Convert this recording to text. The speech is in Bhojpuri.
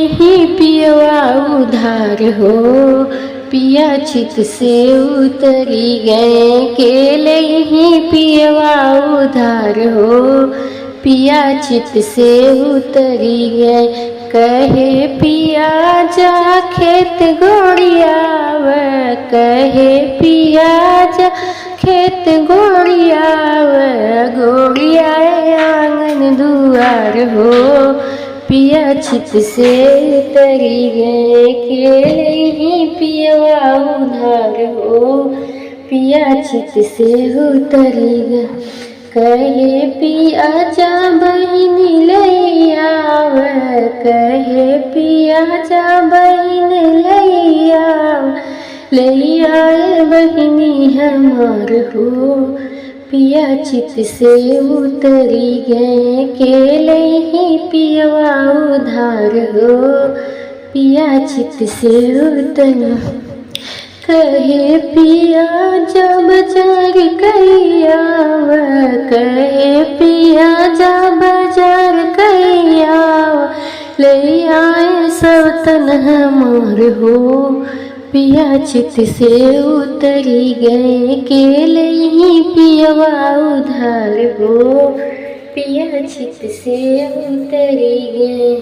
ही पियवा उधार हो, पिया चित से उतरी गए। केले ही पियवा उधार हो, पिया चित से उतरी गए। कहे पिया जा खेत गोड़ियाव, कहे पिया जा खेत गोड़ियाव। गोड़िया आंगन दुआर हो, पिया चित से उतरी गए। केले ही पियवा उधार हो, पिया चित से उतरी गए। कहे पिया जा बहिनी लैयाव, कहे पिया जा बहिनी लैयाव। लैया बहिनी हमार हो, पिया चित से उतरी गए। केले ही पियवा उधार हो, पिया चित से उतरी। कहे पिया जा बाजार कैयाव, कहे पिया जा बाजार कैयाव। ले आए सब तन हमार हो, पिया चित से उतरी गए। केले ही पियवा उधार हो, पिया चित से उतरी गए।